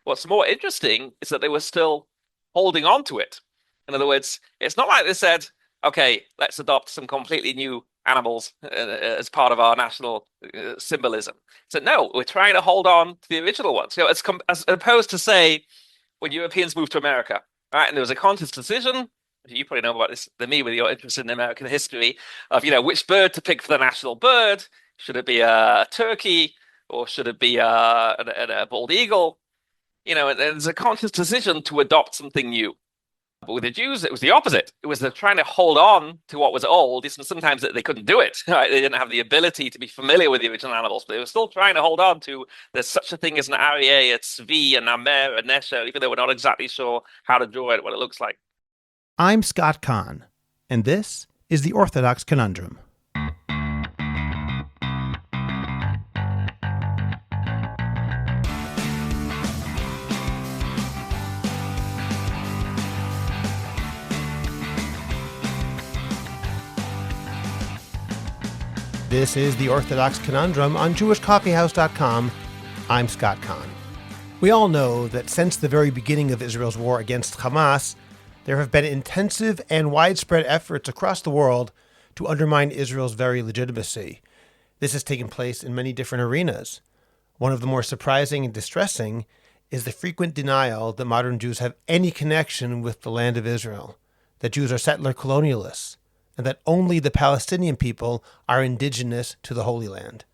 What's more interesting is that they were still holding on to it. In other words, it's not like they said, okay, let's adopt some completely new animals as part of our national symbolism. So no, we're trying to hold on to the original ones. As opposed to say when Europeans moved to America, right, and there was a conscious decision. You probably know about this than me with your interest in American history of which bird to pick for the national bird. Should it be a turkey or should it be a bald eagle? There's a conscious decision to adopt something new. But with the Jews, it was the opposite. It was they're trying to hold on to what was old. Sometimes they couldn't do it. Right? They didn't have the ability to be familiar with the original animals, but they were still trying to hold on to there's such a thing as an aryeh, a tzvi, a namer, a nesher, even though we're not exactly sure how to draw it, what it looks like. I'm Scott Kahn, and this is the Orthodox Conundrum. This is the Orthodox Conundrum on JewishCoffeehouse.com. I'm Scott Kahn. We all know that since the very beginning of Israel's war against Hamas, there have been intensive and widespread efforts across the world to undermine Israel's very legitimacy. This has taken place in many different arenas. One of the more surprising and distressing is the frequent denial that modern Jews have any connection with the land of Israel, that Jews are settler colonialists, and that only the Palestinian people are indigenous to the Holy Land.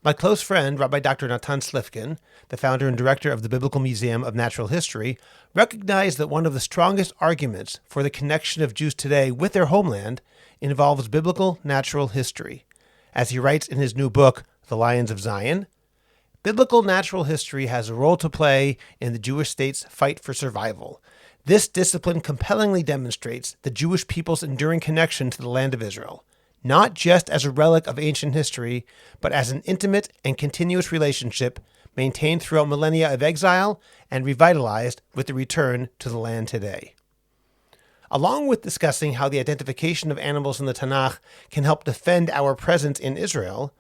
My close friend, Rabbi Dr. Natan Slifkin, the founder and director of the Biblical Museum of Natural History, recognized that one of the strongest arguments for the connection of Jews today with their homeland involves biblical natural history. As he writes in his new book, The Lions of Zion, biblical natural history has a role to play in the Jewish state's fight for survival. This discipline compellingly demonstrates the Jewish people's enduring connection to the land of Israel, not just as a relic of ancient history, but as an intimate and continuous relationship maintained throughout millennia of exile and revitalized with the return to the land today. Along with discussing how the identification of animals in the Tanakh can help defend our presence in Israel,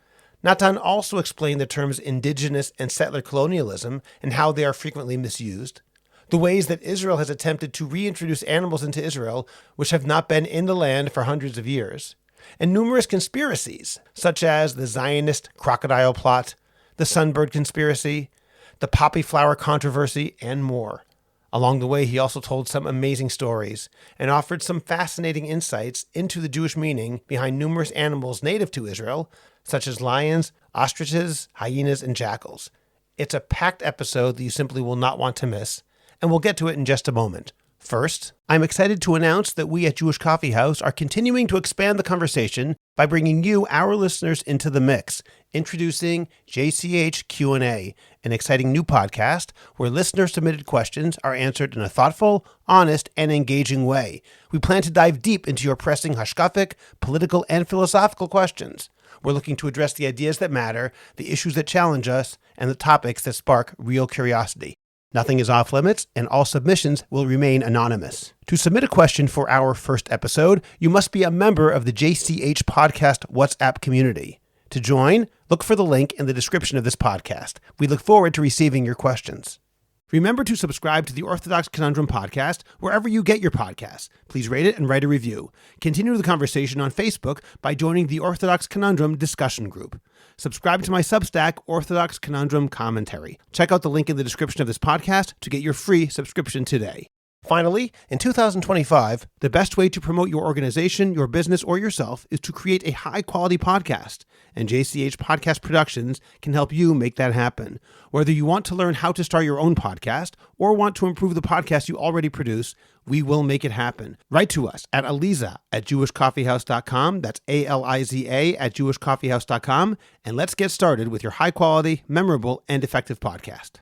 Natan also explained the terms indigenous and settler colonialism and how they are frequently misused, the ways that Israel has attempted to reintroduce animals into Israel which have not been in the land for hundreds of years, and numerous conspiracies, such as the Zionist crocodile plot, the sunbird conspiracy, the poppy flower controversy, and more. Along the way, he also told some amazing stories and offered some fascinating insights into the Jewish meaning behind numerous animals native to Israel, such as lions, ostriches, hyenas, and jackals. It's a packed episode that you simply will not want to miss, and we'll get to it in just a moment. First, I'm excited to announce that we at Jewish Coffee House are continuing to expand the conversation by bringing you, our listeners, into the mix. Introducing JCH Q&A, an exciting new podcast where listener-submitted questions are answered in a thoughtful, honest, and engaging way. We plan to dive deep into your pressing hashkafic, political, and philosophical questions. We're looking to address the ideas that matter, the issues that challenge us, and the topics that spark real curiosity. Nothing is off limits, and all submissions will remain anonymous. To submit a question for our first episode, you must be a member of the JCH Podcast WhatsApp community. To join, look for the link in the description of this podcast. We look forward to receiving your questions. Remember to subscribe to the Orthodox Conundrum podcast wherever you get your podcasts. Please rate it and write a review. Continue the conversation on Facebook by joining the Orthodox Conundrum discussion group. Subscribe to my Substack, Orthodox Conundrum Commentary. Check out the link in the description of this podcast to get your free subscription today. Finally, in 2025, the best way to promote your organization, your business, or yourself is to create a high-quality podcast, and JCH Podcast Productions can help you make that happen. Whether you want to learn how to start your own podcast or want to improve the podcast you already produce, we will make it happen. Write to us at aliza@jewishcoffeehouse.com. That's ALIZA @jewishcoffeehouse.com, and let's get started with your high-quality, memorable, and effective podcast.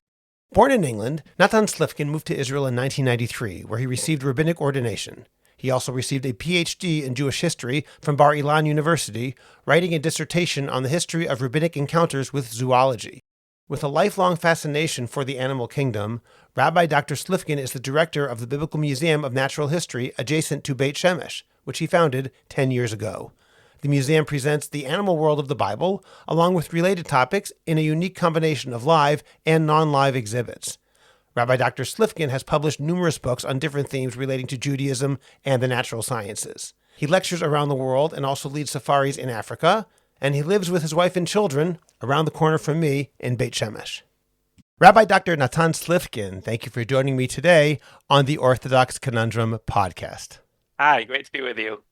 Born in England, Natan Slifkin moved to Israel in 1993, where he received rabbinic ordination. He also received a PhD in Jewish history from Bar Ilan University, writing a dissertation on the history of rabbinic encounters with zoology. With a lifelong fascination for the animal kingdom, Rabbi Dr. Slifkin is the director of the Biblical Museum of Natural History adjacent to Beit Shemesh, which he founded 10 years ago. The museum presents the animal world of the Bible, along with related topics in a unique combination of live and non-live exhibits. Rabbi Dr. Slifkin has published numerous books on different themes relating to Judaism and the natural sciences. He lectures around the world and also leads safaris in Africa, and he lives with his wife and children around the corner from me in Beit Shemesh. Rabbi Dr. Natan Slifkin, thank you for joining me today on the Orthodox Conundrum podcast. Hi, great to be with you.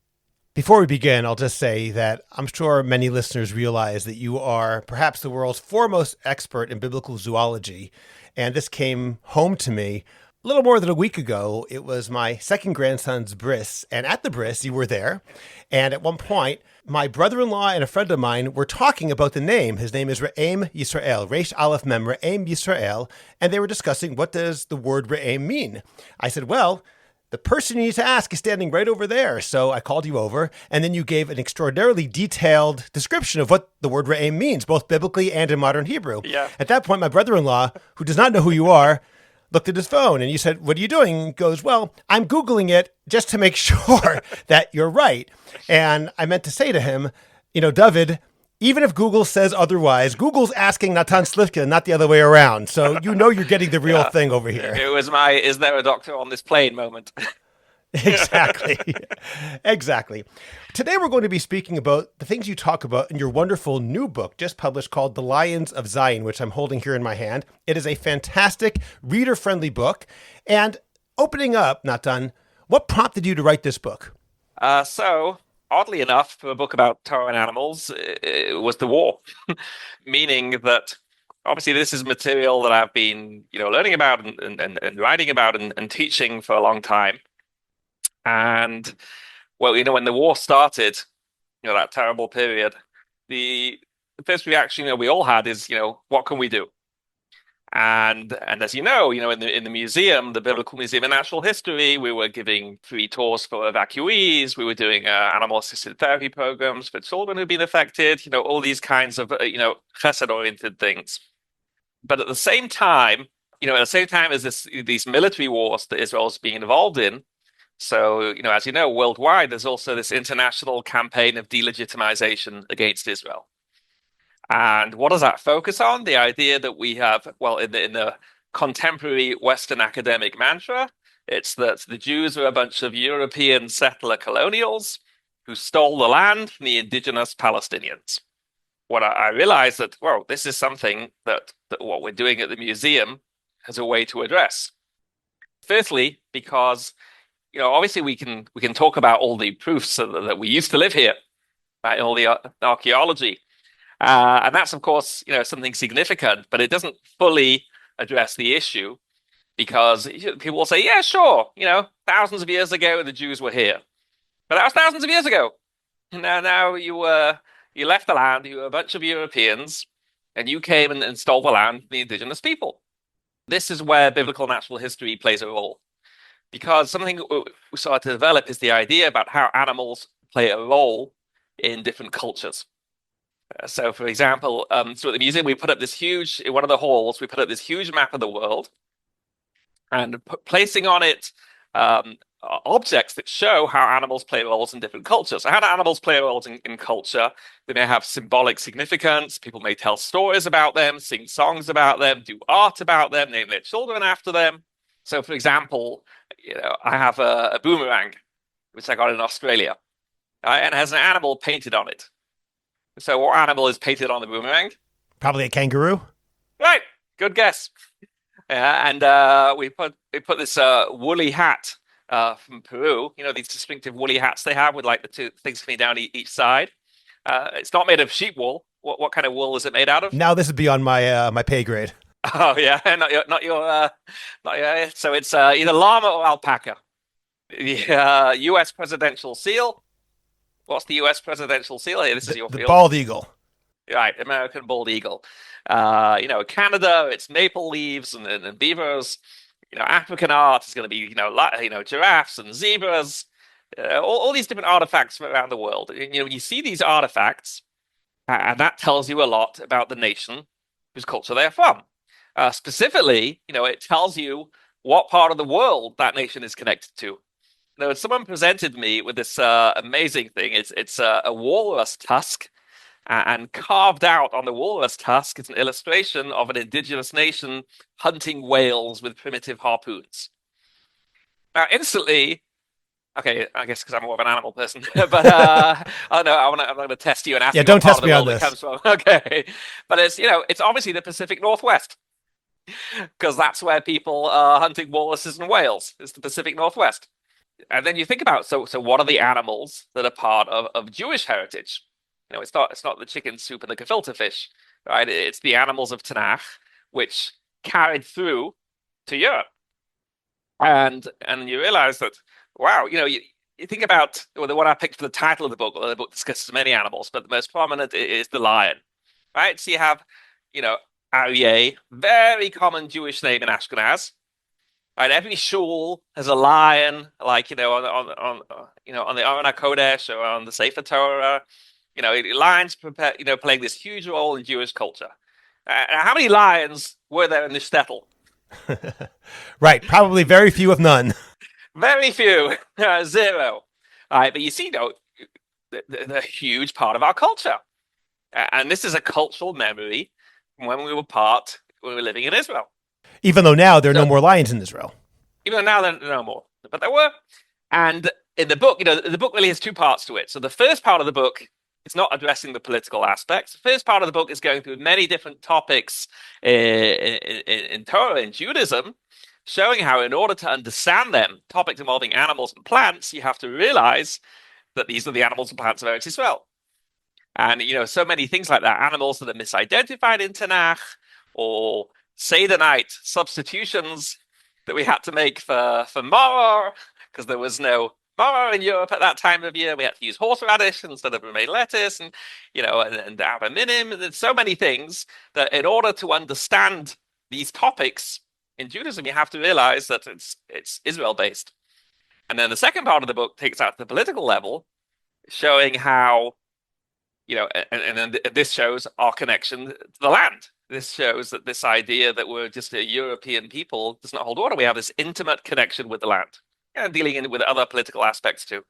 Before we begin, I'll just say that I'm sure many listeners realize that you are perhaps the world's foremost expert in biblical zoology, and this came home to me a little more than a week ago. It was my second grandson's bris, and at the bris, you were there, and at one point, my brother-in-law and a friend of mine were talking about the name. His name is Re'em Yisrael, Reish Aleph Mem, Re'em Yisrael, and they were discussing what does the word Re'em mean. I said, well, the person you need to ask is standing right over there. So I called you over, and then you gave an extraordinarily detailed description of what the word Re'em means, both biblically and in modern Hebrew. Yeah. At that point, my brother-in-law, who does not know who you are, looked at his phone, and you said, what are you doing? He goes, well, I'm Googling it just to make sure that you're right. And I meant to say to him, David, even if Google says otherwise, Google's asking Natan Slifkin, not the other way around. So you're getting the real thing over here. It was my, is there a doctor on this plane moment? Exactly. Exactly. Today we're going to be speaking about the things you talk about in your wonderful new book just published called The Lions of Zion, which I'm holding here in my hand. It is a fantastic reader-friendly book. And opening up, Natan, what prompted you to write this book? So, oddly enough, for a book about Torah and animals, it was the war. Meaning that obviously this is material that I've been, learning about and writing about and teaching for a long time. And well, when the war started, that terrible period, the first reaction we all had is, what can we do? And as in the museum, the Biblical Museum of Natural History, we were giving free tours for evacuees. We were doing animal-assisted therapy programs for children who've been affected. All these kinds of chesed-oriented things. But at the same time, as these military wars that Israel's being involved in. So, as worldwide, there's also this international campaign of delegitimization against Israel. And what does that focus on? The idea that we have, well, in the contemporary Western academic mantra, it's that the Jews are a bunch of European settler colonials who stole the land from the indigenous Palestinians. What I realized that, well, this is something that what we're doing at the museum has a way to address. Firstly, because obviously we can talk about all the proofs that we used to live here, right? All the archaeology. And that's, of course, something significant, but it doesn't fully address the issue because people will say, yeah, sure, thousands of years ago, the Jews were here. But that was thousands of years ago. Now you left the land, you were a bunch of Europeans, and you came and stole the land from the indigenous people. This is where biblical natural history plays a role. Because something we started to develop is the idea about how animals play a role in different cultures. So, for example, so at the museum, we put up in one of the halls, we put up this huge map of the world and placing on it objects that show how animals play roles in different cultures. So how do animals play roles in culture? They may have symbolic significance. People may tell stories about them, sing songs about them, do art about them, name their children after them. So, for example, I have a boomerang, which I got in Australia, and it has an animal painted on it. So what animal is painted on the boomerang? Probably a kangaroo. Right, good guess. And we put this woolly hat from Peru. These distinctive woolly hats they have with like the two things coming down each side. It's not made of sheep wool. What kind of wool is it made out of? Now this would be on my my pay grade. Oh yeah, not your. So it's either llama or alpaca. The U.S. presidential seal. What's the U.S. presidential seal? Here, this is your the field. Bald eagle. Right, American bald eagle. Canada, it's maple leaves and beavers. African art is going to be giraffes and zebras. All these different artifacts from around the world. You see these artifacts, and that tells you a lot about the nation whose culture they're from. Specifically, it tells you what part of the world that nation is connected to. Someone presented me with this amazing thing. It's a walrus tusk And carved out on the walrus tusk is an illustration of an indigenous nation hunting whales with primitive harpoons. Now, instantly, okay, I guess because I'm more of an animal person, but I don't know. I'm going to test you and ask Yeah, you what don't part test of the me on world it this. comes from. Okay, but it's obviously the Pacific Northwest because that's where people are hunting walruses and whales. It's the Pacific Northwest. And then you think about so what are the animals that are part of Jewish heritage? It's not the chicken soup and the gefilte fish, right? It's the animals of Tanakh which carried through to Europe. And you realize that wow, you think about the one I picked for the title of the book. Well, the book discusses many animals, but the most prominent is the lion, right? So you have, you know, Aryeh, very common Jewish name in Ashkenaz. Right, every shul has a lion, like on the Aron HaKodesh or on the Sefer Torah. Lions prepare, playing this huge role in Jewish culture. How many lions were there in the shtetl? Right. Probably very few, if none. Very few, zero. All right, but you see, though, they're a huge part of our culture, and this is a cultural memory from when we were living in Israel. Even though now there are no So more lions in Israel. even though now there are no more, but there were. And in the book, the book really has two parts to it. So the first part of the book is not addressing the political aspects. The first part of the book is going through many different topics in Torah and Judaism, showing how in order to understand them, topics involving animals and plants, you have to realize that these are the animals and plants of Eretz Yisrael. And, so many things like that, animals that are misidentified in Tanakh, or Seder-night substitutions that we had to make for maror, because there was no maror in Europe at that time of year. We had to use horseradish instead of romaine lettuce, and abaminim. And there's so many things that in order to understand these topics in Judaism, you have to realize that it's Israel-based. And then the second part of the book takes out the political level, showing how and then this shows our connection to the land. This shows that this idea that we're just a European people does not hold water. We have this intimate connection with the land, and dealing with other political aspects too.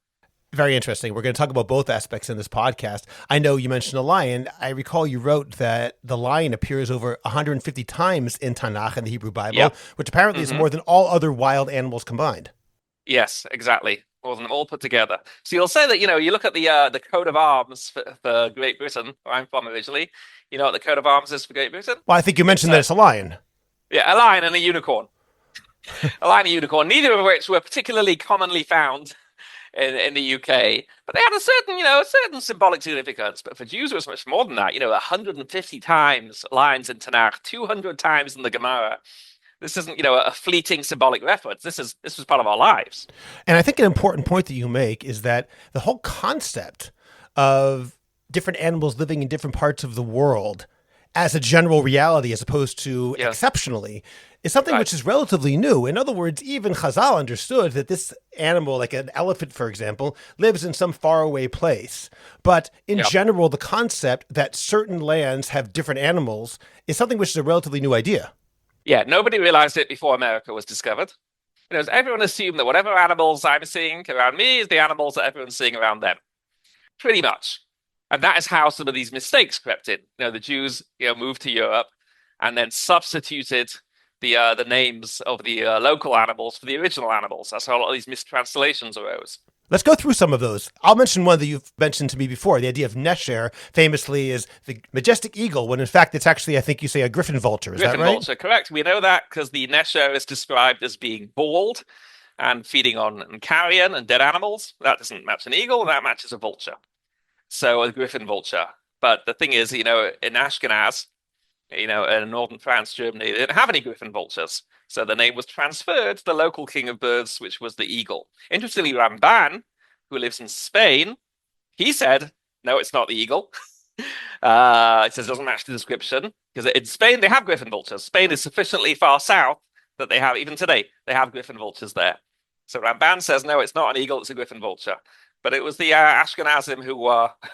Very interesting. We're going to talk about both aspects in this podcast. I know you mentioned a lion. I recall you wrote that the lion appears over 150 times in Tanakh, in the Hebrew Bible, Yep. which apparently is more than all other wild animals combined. Yes, exactly. More than all put together. So you'll say that, you look at the coat of arms for Great Britain, where I'm from originally. You know what the coat of arms is for Great Britain? Well, I think you mentioned that it's a lion. Yeah, a lion and a unicorn. A lion and a unicorn, neither of which were particularly commonly found in the UK, but they had a certain symbolic significance. But for Jews, it was much more than that. 150 times lions in Tanakh, 200 times in the Gemara. This isn't, a fleeting symbolic reference. This was part of our lives. And I think an important point that you make is that the whole concept of different animals living in different parts of the world as a general reality, as opposed to exceptionally, is something which is relatively new. In other words, even Chazal understood that this animal, like an elephant, for example, lives in some faraway place. But in general, the concept that certain lands have different animals is something which is a relatively new idea. Yeah, nobody realized it before America was discovered. Everyone assumed that whatever animals I'm seeing around me is the animals that everyone's seeing around them. Pretty much. And that is how some of these mistakes crept in. The Jews, moved to Europe and then substituted the names of the local animals for the original animals. That's how a lot of these mistranslations arose. Let's go through some of those. I'll mention one that you've mentioned to me before. The idea of Nesher famously is the majestic eagle, when in fact it's actually, I think you say, a griffin vulture. Is that right? Griffin vulture, correct. We know that because the Nesher is described as being bald and feeding on carrion and dead animals. That doesn't match an eagle, that matches a vulture. So a griffin vulture. But the thing is, in Ashkenaz, in northern France, Germany, they didn't have any griffin vultures. So the name was transferred to the local king of birds, which was the eagle. Interestingly, Ramban, who lives in Spain, he said, no, it's not the eagle. It says it doesn't match the description. Because in Spain, they have griffin vultures. Spain is sufficiently far south that they have, even today, they have griffin vultures there. So Ramban says, no, it's not an eagle, it's a griffin vulture. But it was the Ashkenazim who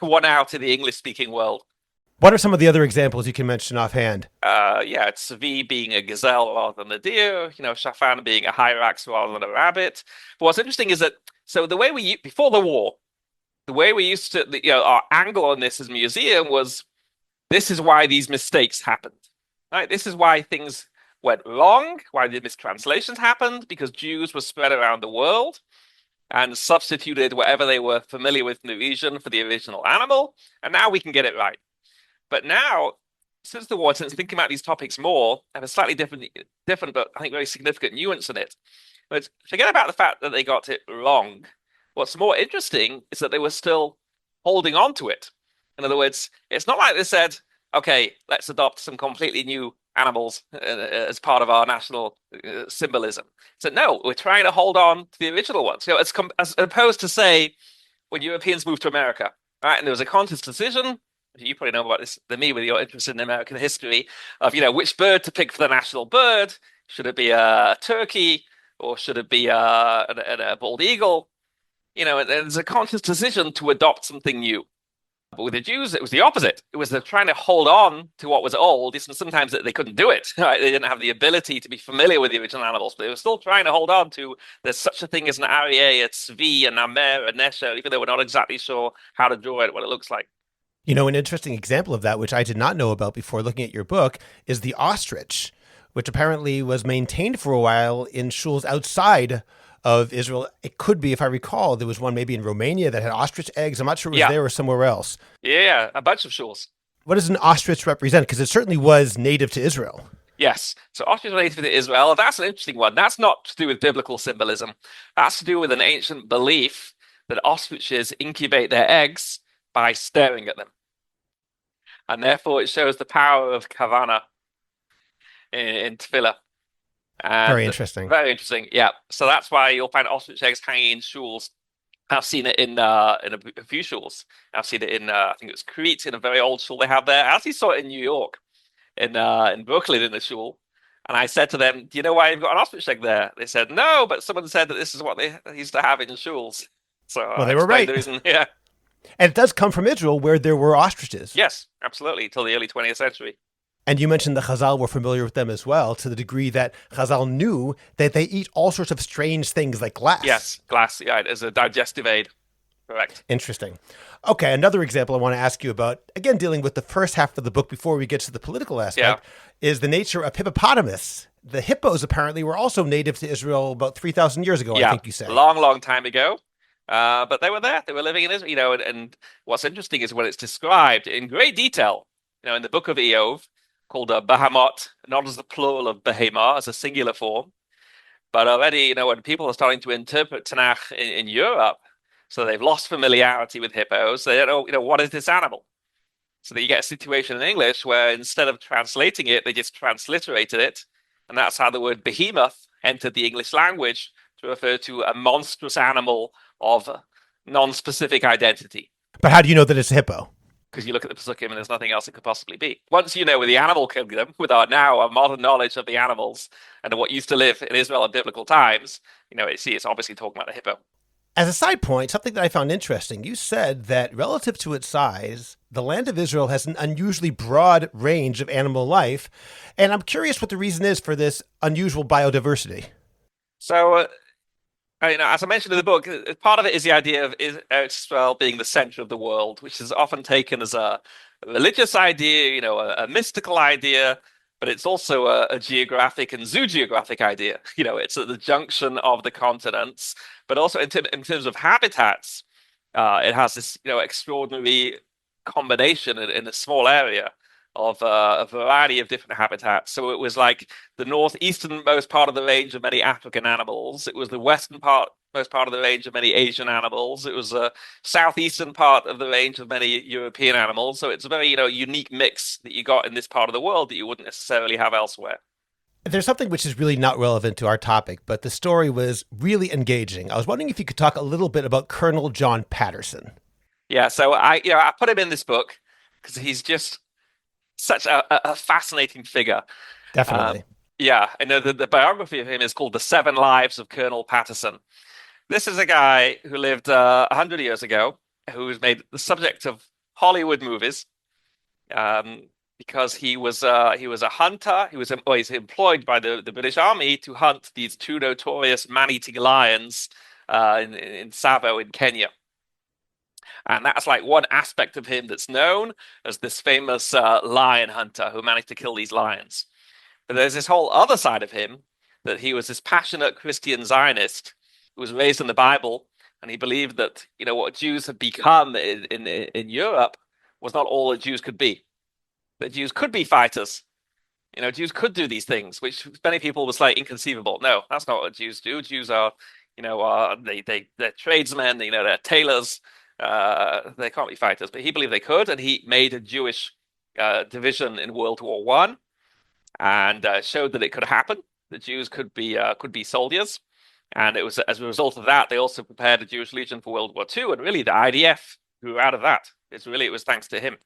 won out in the English-speaking world. What are some of the other examples you can mention offhand? It's Savi being a gazelle rather than a deer, Shafan being a hyrax rather than a rabbit. But what's interesting is that, so the way before the the way we used to, our angle on this as a museum was this is why these mistakes happened, right? This is why things went wrong, why the mistranslations happened, because Jews were spread around the world and substituted whatever they were familiar with in the region for the original animal, and now we can get it right. But now, since the war, since thinking about these topics more, I have a slightly different, but I think very significant nuance in it. But forget about the fact that they got it wrong. What's more interesting is that they were still holding on to it. In other words, it's not like they said, okay, let's adopt some completely new animals as part of our national symbolism. So no, we're trying to hold on to the original ones. As opposed to, say, when Europeans moved to America, right, and there was a conscious decision. You probably know about this than me with your interest in American history of, which bird to pick for the national bird. Should it be a turkey or should it be a bald eagle? There's a conscious decision to adopt something new. But with the Jews, it was the opposite. It was they're trying to hold on to what was old, and sometimes they couldn't do it. Right? They didn't have the ability to be familiar with the original animals, but they were still trying to hold on to there's such a thing as an aryeh, a tzvi, an amer, a nesher, even though we're not exactly sure how to draw it, what it looks like. An interesting example of that, which I did not know about before looking at your book, is the ostrich, which apparently was maintained for a while in shuls outside of Israel. It could be, if I recall, there was one maybe in Romania that had ostrich eggs. I'm not sure it was there or somewhere else. Yeah, a bunch of shuls. What does an ostrich represent? Because it certainly was native to Israel. Yes. So ostriches are native to Israel. That's an interesting one. That's not to do with biblical symbolism. That's to do with an ancient belief that ostriches incubate their eggs by staring at them. And therefore it shows the power of kavana in tefillah. And very interesting. Very interesting. Yeah. So that's why you'll find ostrich eggs hanging in shuls. I've seen it in a few shuls. I've seen it in I think it was Crete, in a very old shul they have there. I actually saw it in New York, in Brooklyn, in a shul. And I said to them, "Do you know why you've got an ostrich egg there?" They said, "No, but someone said that this is what they used to have in shuls." So well, they were right. The reason, yeah. And it does come from Israel, where there were ostriches. Yes, absolutely, till the early 20th century. And you mentioned the Chazal were familiar with them as well, to the degree that Chazal knew that they eat all sorts of strange things like glass. Yes, glass, yeah, as a digestive aid. Correct. Interesting. Okay, another example I want to ask you about, again, dealing with the first half of the book before we get to the political aspect, is the nature of hippopotamus. The hippos apparently were also native to Israel about 3,000 years ago, I think you said. Long, long time ago. But they were there. They were living in Israel, and what's interesting is when it's described in great detail, in the book of Eov, called Bahamot, not as the plural of Behemah, as a singular form, but already, when people are starting to interpret Tanakh in Europe, so they've lost familiarity with hippos, they don't know, what is this animal? So that you get a situation in English where instead of translating it, they just transliterated it, and that's how the word behemoth entered the English language to refer to a monstrous animal of non-specific identity. But how do you know that it's a hippo? Because you look at the Pesukim and there's nothing else it could possibly be. Once you know with the animal kingdom, with our modern knowledge of the animals and what used to live in Israel in biblical times, it's obviously talking about a hippo. As a side point, something that I found interesting, you said that relative to its size, the land of Israel has an unusually broad range of animal life. And I'm curious what the reason is for this unusual biodiversity. So, as I mentioned in the book, part of it is the idea of Israel being the center of the world, which is often taken as a religious idea, a mystical idea, but it's also a geographic and zoogeographic idea. It's at the junction of the continents, but also in terms of habitats, it has this, extraordinary combination in a small area of a variety of different habitats. So it was like the northeasternmost part of the range of many African animals. It was the most part of the range of many Asian animals. It was the southeastern part of the range of many European animals. So it's a very, unique mix that you got in this part of the world that you wouldn't necessarily have elsewhere. There's something which is really not relevant to our topic, but the story was really engaging. I was wondering if you could talk a little bit about Colonel John Patterson. Yeah, so I put him in this book because he's just such a fascinating figure. Definitely. I know the biography of him is called The 7 Lives of Colonel Patterson. This is a guy who lived 100 years ago, who was made the subject of Hollywood movies because he was a hunter. He's employed by the British Army to hunt these 2 notorious man-eating lions in Tsavo in Kenya. And that's like one aspect of him that's known as this famous lion hunter who managed to kill these lions. But there's this whole other side of him that he was this passionate Christian Zionist who was raised in the Bible, and he believed that what Jews had become in Europe was not all that Jews could be. That Jews could be fighters. Jews could do these things, which many people was like inconceivable. No, that's not what Jews do. Jews are, they're tradesmen. They're tailors. They can't be fighters, but he believed they could, and he made a Jewish division in World War One, and showed that it could happen. The Jews could be soldiers, and it was as a result of that they also prepared a Jewish Legion for World War Two, and really the IDF grew out of that. It was thanks to him.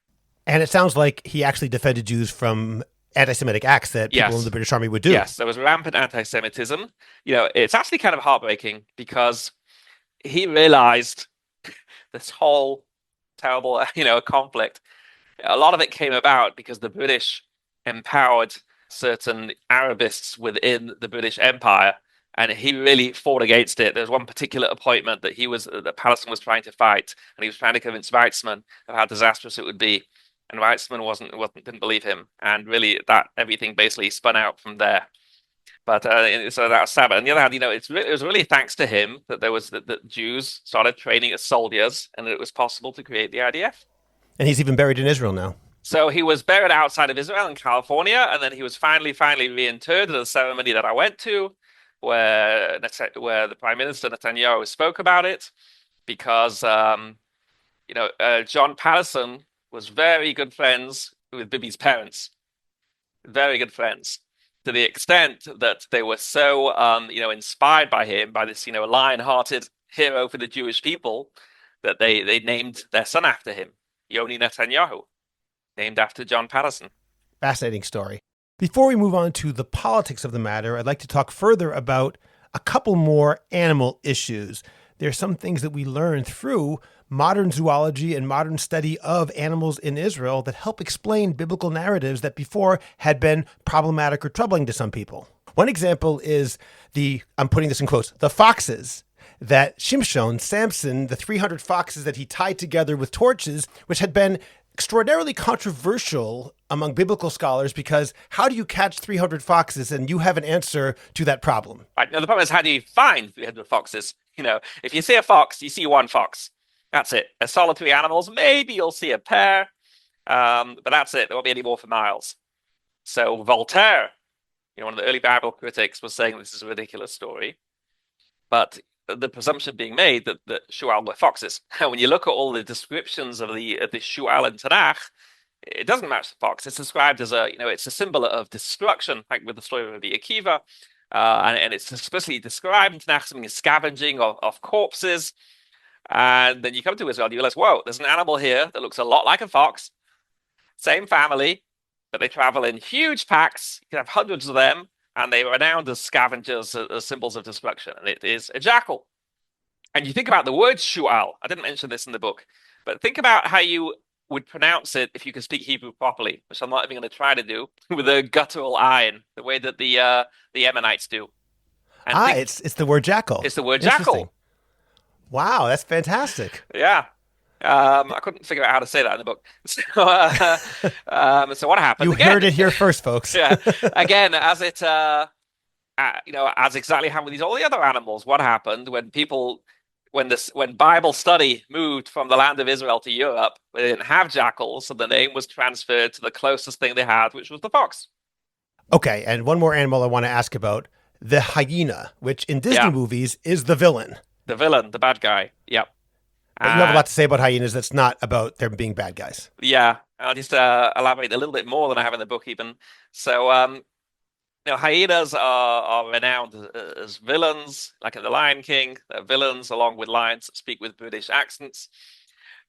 And it sounds like he actually defended Jews from anti-Semitic acts that people in the British Army would do. Yes, there was rampant anti-Semitism. It's actually kind of heartbreaking because he realized this whole terrible, conflict. A lot of it came about because the British empowered certain Arabists within the British Empire, and he really fought against it. There was one particular appointment that Palestine was trying to fight, and he was trying to convince Weizmann of how disastrous it would be. And Weizmann didn't believe him, and really that everything basically spun out from there. But so that was sad. But on the other hand, it was really thanks to him that that Jews started training as soldiers, and that it was possible to create the IDF. And he's even buried in Israel now. So he was buried outside of Israel in California, and then he was finally reinterred at a ceremony that I went to, where the Prime Minister Netanyahu spoke about it, because John Patterson was very good friends with Bibi's parents, very good friends, to the extent that they were so, inspired by him, by this, lion-hearted hero for the Jewish people, that they named their son after him, Yoni Netanyahu, named after John Patterson. Fascinating story. Before we move on to the politics of the matter, I'd like to talk further about a couple more animal issues. There are some things that we learn through modern zoology and modern study of animals in Israel that help explain biblical narratives that before had been problematic or troubling to some people. One example is I'm putting this in quotes, the foxes that Samson, the 300 foxes that he tied together with torches, which had been extraordinarily controversial among biblical scholars, because how do you catch 300 foxes? And you have an answer to that problem. Right. Now, the problem is, how do you find 300 foxes? If you see a fox, you see one fox. That's it. As solitary animals, maybe you'll see a pair, but that's it. There won't be any more for miles. So Voltaire, one of the early Bible critics, was saying this is a ridiculous story. But the presumption being made that Shual were foxes. When you look at all the descriptions of the Shual in Tanakh, it doesn't match the fox. It's described as it's a symbol of destruction, like with the story of Rabbi Akiva, and it's explicitly described in Tanakh something as scavenging of corpses. And then you come to Israel and you realize, whoa, there's an animal here that looks a lot like a fox, same family, but they travel in huge packs. You can have hundreds of them, and they are renowned as scavengers, as symbols of destruction. And it is a jackal. And you think about the word shual. I didn't mention this in the book, but think about how you would pronounce it if you could speak Hebrew properly, which I'm not even going to try to do, with a guttural ayin, the way that the Yemenites do. And it's the word jackal. It's the word jackal. Wow, that's fantastic. Yeah. I couldn't figure out how to say that in the book. So what happened? You heard it here first, folks. Yeah. Again, as exactly happened with all the other animals. What happened when Bible study moved from the land of Israel to Europe? They didn't have jackals, so the name was transferred to the closest thing they had, which was the fox. Okay, and one more animal I want to ask about: the hyena, which in Disney movies is the villain. The villain, the bad guy. Yep. But you have a lot to say about hyenas that's not about them being bad guys. Yeah, I'll just elaborate a little bit more than I have in the book even. So, hyenas are renowned as villains, like in The Lion King. They're villains along with lions that speak with British accents.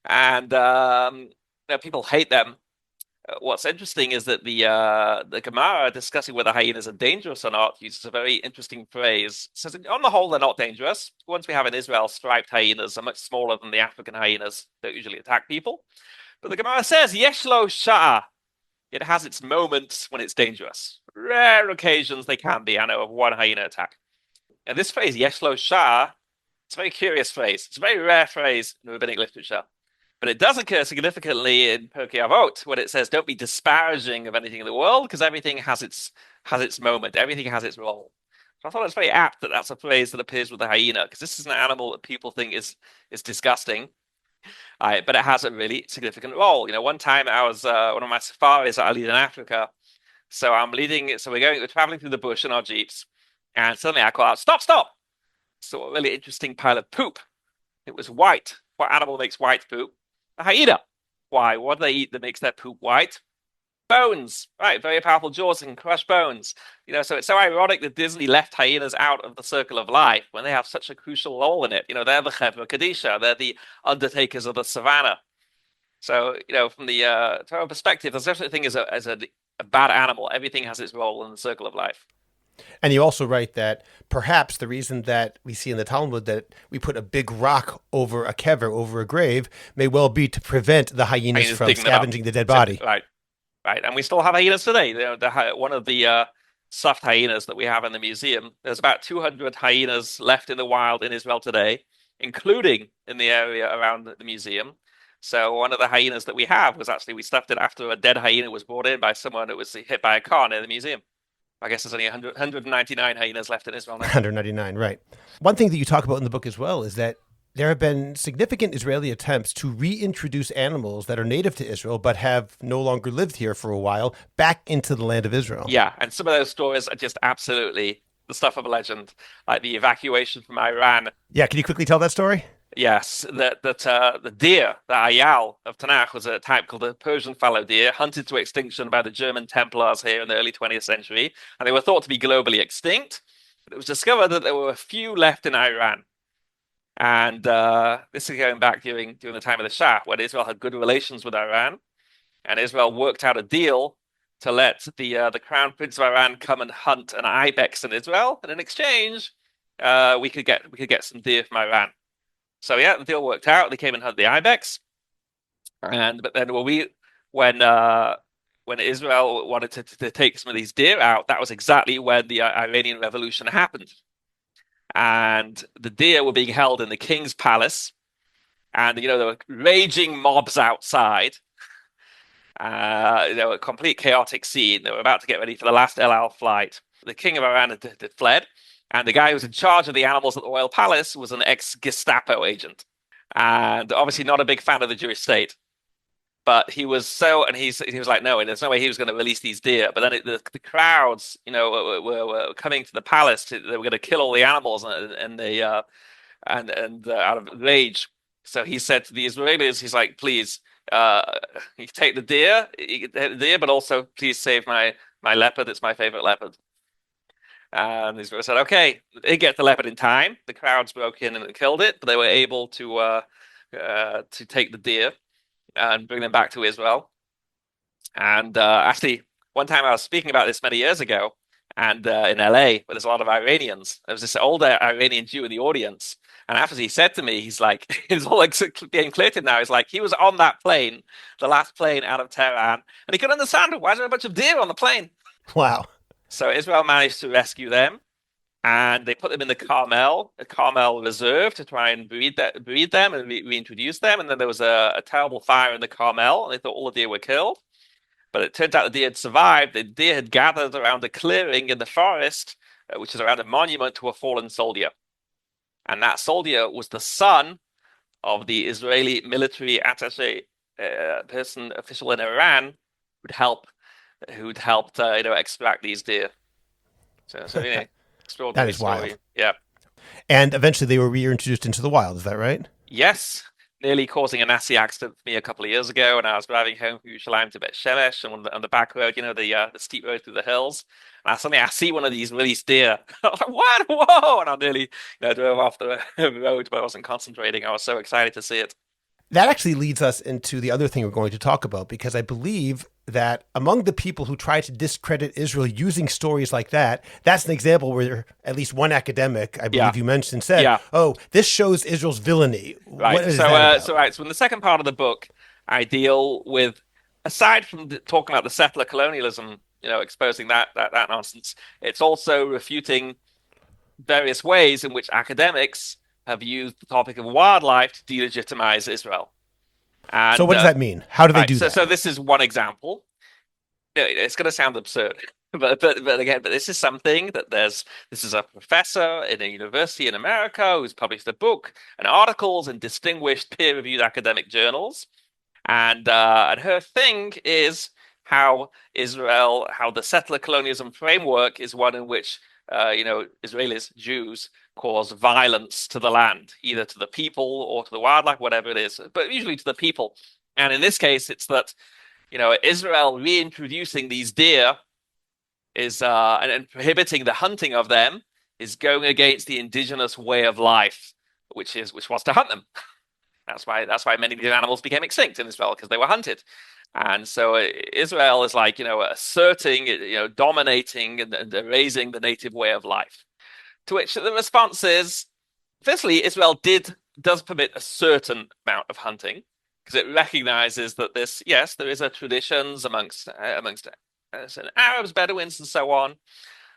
And people hate them. What's interesting is that the Gemara, discussing whether hyenas are dangerous or not, uses a very interesting phrase. It says, on the whole, they're not dangerous. The ones we have in Israel, striped hyenas, are much smaller than the African hyenas that usually attack people. But the Gemara says, yeshlo sha'a. It has its moments when it's dangerous. Rare occasions they can be, I know, of one hyena attack. And this phrase, yeshlo sha'a, it's a very curious phrase. It's a very rare phrase in rabbinic literature. But it does occur significantly in Pirkei Avot when it says, "Don't be disparaging of anything in the world, because everything has its moment, everything has its role." So I thought it's very apt that that's a phrase that appears with the hyena, because this is an animal that people think is disgusting, but it has a really significant role. One time I was one of my safaris that I lead in Africa, so we're traveling through the bush in our jeeps, and suddenly I call out, "Stop, stop!" So a really interesting pile of poop. It was white. What animal makes white poop? A hyena. Why? What do they eat that makes their poop white? Bones. Right, very powerful jaws and can crush bones. So it's so ironic that Disney left hyenas out of the circle of life when they have such a crucial role in it. They're the Chevra Kadisha. They're the undertakers of the savannah. So, from the Torah perspective, there's no such thing as a bad animal. Everything has its role in the circle of life. And you also write that perhaps the reason that we see in the Talmud that we put a big rock over a kever, over a grave, may well be to prevent the hyenas from scavenging the dead body. Right, right. And we still have hyenas today. One of the stuffed hyenas that we have in the museum, there's about 200 hyenas left in the wild in Israel today, including in the area around the museum. So one of the hyenas that we have was we stuffed it after a dead hyena was brought in by someone that was hit by a car near the museum. I guess there's only 199 hyenas left in Israel now. 199, right. One thing that you talk about in the book as well is that there have been significant Israeli attempts to reintroduce animals that are native to Israel but have no longer lived here for a while back into the land of Israel. Yeah, and some of those stories are just absolutely the stuff of a legend, like the evacuation from Iran. Yeah, can you quickly tell that story? Yes, the deer, the ayal of Tanakh, was a type called the Persian fallow deer, hunted to extinction by the German Templars here in the early 20th century, and they were thought to be globally extinct. But it was discovered that there were a few left in Iran, and this is going back during the time of the Shah, when Israel had good relations with Iran, and Israel worked out a deal to let the Crown Prince of Iran come and hunt an ibex in Israel, and in exchange, we could get some deer from Iran. So yeah, the deal worked out. They came and hunted the ibex, but then when Israel wanted to take some of these deer out, that was exactly when the Iranian Revolution happened, and the deer were being held in the king's palace, and there were raging mobs outside. A complete chaotic scene. They were about to get ready for the last El Al flight. The king of Iran had fled. And the guy who was in charge of the animals at the royal palace was an ex-Gestapo agent, and obviously not a big fan of the Jewish state. But he was he was like, no, and there's no way he was going to release these deer. But then the crowds, were coming to the palace. They were going to kill all the animals, and out of rage. So he said to the Israelis, he's like, please, you take the deer, but also please save my leopard. It's my favorite leopard. And Israel said, okay, they get the leopard in time. The crowds broke in and killed it, but they were able to take the deer and bring them back to Israel. And actually, one time I was speaking about this many years ago, and in LA, where there's a lot of Iranians, there was this older Iranian Jew in the audience. And after he said to me, he's like, it's all like being clear to him now. He's like, he was on that plane, the last plane out of Tehran, and he couldn't understand why is there a bunch of deer on the plane. Wow. So Israel managed to rescue them, and they put them in a Carmel reserve to try and breed them and reintroduce them. And then there was a terrible fire in the Carmel, and they thought all the deer were killed. But it turned out the deer had survived. The deer had gathered around a clearing in the forest, which is around a monument to a fallen soldier. And that soldier was the son of the Israeli military attaché official in Iran who'd helped extract these deer. So extraordinary that is story. Wild. Yeah. And eventually they were reintroduced into the wild. Is that right? Yes. Nearly causing a nasty accident for me a couple of years ago, and I was driving home from Yerushalayim to Bet Shemesh, and on the back road, the steep road through the hills, and suddenly I see one of these released deer. I was like, what? Whoa! And I nearly drove off the road, but I wasn't concentrating. I was so excited to see it. That actually leads us into the other thing we're going to talk about, because I believe that among the people who try to discredit Israel using stories like that, that's an example where at least one academic, I believe you mentioned, said, oh, this shows Israel's villainy. Right. What is that about? So in the second part of the book, I deal with, aside from talking about the settler colonialism, exposing that nonsense, it's also refuting various ways in which academics have used the topic of wildlife to delegitimize Israel. So And what does that mean? How do they right, do so that? this is one example. It's going to sound absurd, but again, but this is something that this is a professor in a university in America who's published a book and articles in distinguished peer-reviewed academic journals, and her thing is how the settler colonialism framework is one in which Israelis, Jews, cause violence to the land, either to the people or to the wildlife, whatever it is, but usually to the people. And in this case, it's that Israel reintroducing these deer is and prohibiting the hunting of them is going against the indigenous way of life, which was to hunt them. That's why many of these animals became extinct in Israel because they were hunted. And so Israel is like, asserting, dominating and erasing the native way of life. To which the response is, firstly, Israel does permit a certain amount of hunting because it recognizes that yes, there is a traditions amongst Arabs, Bedouins, and so on.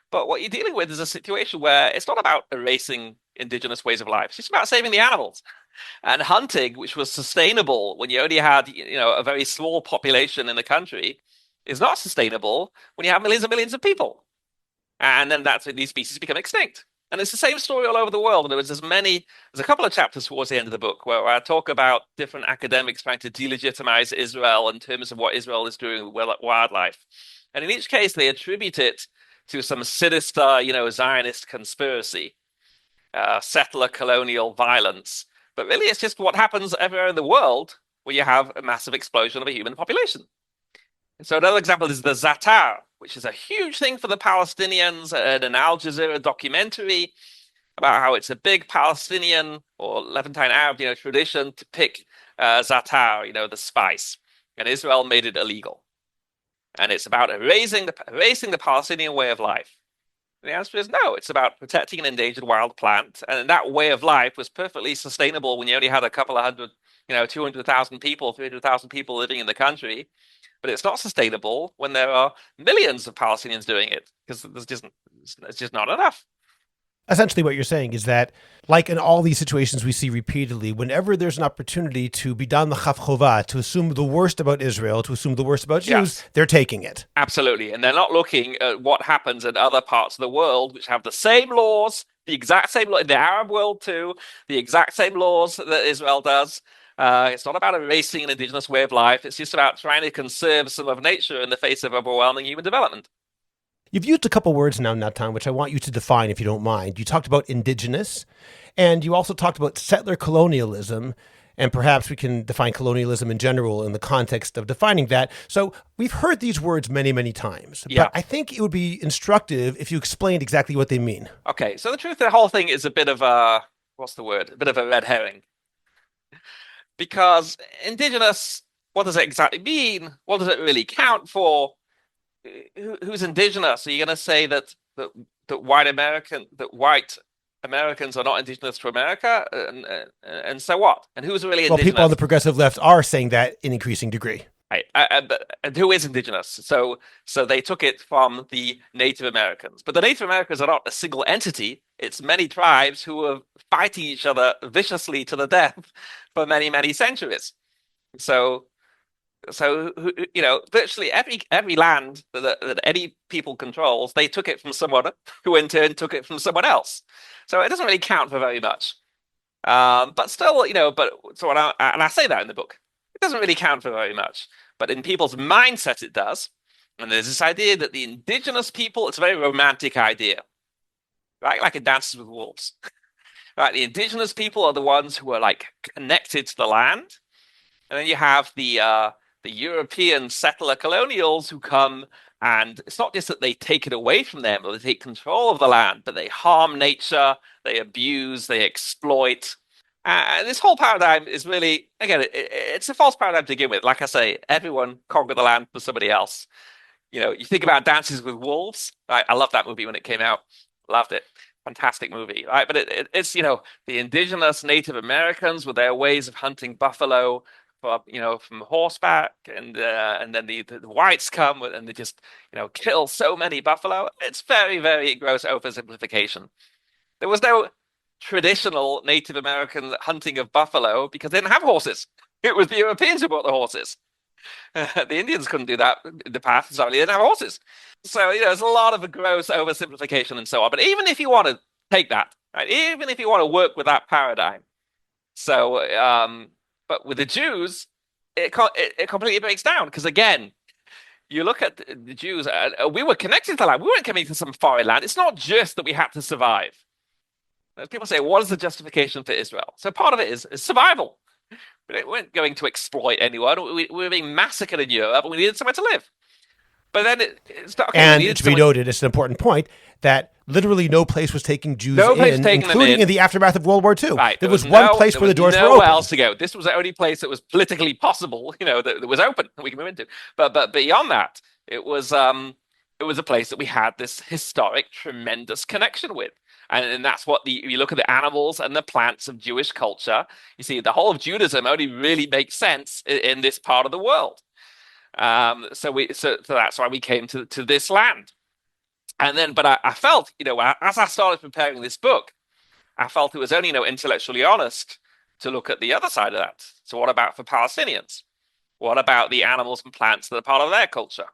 But what you're dealing with is a situation where it's not about erasing indigenous ways of life. It's just about saving the animals. And hunting, which was sustainable when you only had, a very small population in the country, is not sustainable when you have millions and millions of people. And then that's when these species become extinct. And it's the same story all over the world. There's a couple of chapters towards the end of the book where I talk about different academics trying to delegitimize Israel in terms of what Israel is doing with wildlife. And in each case, they attribute it to some sinister, Zionist conspiracy, settler colonial violence. But really, it's just what happens everywhere in the world where you have a massive explosion of a human population. And so another example is the Zatar, which is a huge thing for the Palestinians, and an Al Jazeera documentary about how it's a big Palestinian or Levantine Arab, tradition to pick Zatar, the spice, and Israel made it illegal. And it's about erasing the Palestinian way of life. And the answer is no. It's about protecting an endangered wild plant, and that way of life was perfectly sustainable when you only had a couple of hundred, 200,000 people, 300,000 people living in the country. But it's not sustainable when there are millions of Palestinians doing it because it's just not enough. Essentially, what you're saying is that, like in all these situations we see repeatedly, whenever there's an opportunity to be done the chaf chovah, to assume the worst about Israel, to assume the worst about Jews, yes, they're taking it. Absolutely. And they're not looking at what happens in other parts of the world, which have the same laws, the exact same law in the Arab world too, the exact same laws that Israel does. It's not about erasing an indigenous way of life. It's just about trying to conserve some of nature in the face of overwhelming human development. You've used a couple words now, Natan, which I want you to define if you don't mind. You talked about indigenous, and you also talked about settler colonialism, and perhaps we can define colonialism in general in the context of defining that. So we've heard these words many, many times, yeah, but I think it would be instructive if you explained exactly what they mean. Okay, so the truth of the whole thing is a bit of a, what's the word? A bit of a red herring. Because indigenous, what does it exactly mean? What does it really count for? Who's indigenous? Are you going to say that white Americans are not indigenous to America, and so what? And who's really indigenous? Well, people on the progressive left are saying that in increasing degree. Right. And who is indigenous? So they took it from the Native Americans, but the Native Americans are not a single entity. It's many tribes who are fighting each other viciously to the death for many, many centuries. So virtually every land that any people controls, they took it from someone who in turn took it from someone else. So it doesn't really count for very much. But still, I say that in the book. It doesn't really count for very much. But in people's mindset, it does. And there's this idea that the indigenous people, it's a very romantic idea, right? Like it Dances with Wolves. Right? The indigenous people are the ones who are like connected to the land. And then you have the European settler colonials who come, and it's not just that they take it away from them or they take control of the land, but they harm nature, they abuse, they exploit. And this whole paradigm is really, again, it's a false paradigm to begin with. Like I say, everyone conquered the land for somebody else. You think about Dances with Wolves. Right? I loved that movie when it came out. Loved it. Fantastic movie, right? But it's the indigenous Native Americans with their ways of hunting buffalo, from horseback, and then the whites come and they just kill so many buffalo. It's very, very gross oversimplification. There was no traditional Native American hunting of buffalo because they didn't have horses. It was the Europeans who brought the horses. The Indians couldn't do that. The path, sorry, they didn't have horses. So, there's a lot of a gross oversimplification and so on. But even if you want to take that, right, even if you want to work with that paradigm, so, but with the Jews, it completely breaks down because again, you look at the Jews, we were connected to the land. We weren't coming to some foreign land. It's not just that we had to survive. As people say, what is the justification for Israel? So part of it is survival. We weren't going to exploit anyone. We were being massacred in Europe, and we needed somewhere to live. But then it's not okay. And to be noted, it's an important point that literally no place was taking Jews including in the aftermath of World War II. Right. There was one place where the doors were open. Nowhere else to go. This was the only place that was politically possible, that was open that we can move into. But beyond that, it was a place that we had this historic, tremendous connection with. And that's what you look at the animals and the plants of Jewish culture. You see, the whole of Judaism only really makes sense in this part of the world. So that's why we came to this land. And then, but I felt, as I started preparing this book, I felt it was only, intellectually honest to look at the other side of that. So what about for Palestinians? What about the animals and plants that are part of their culture?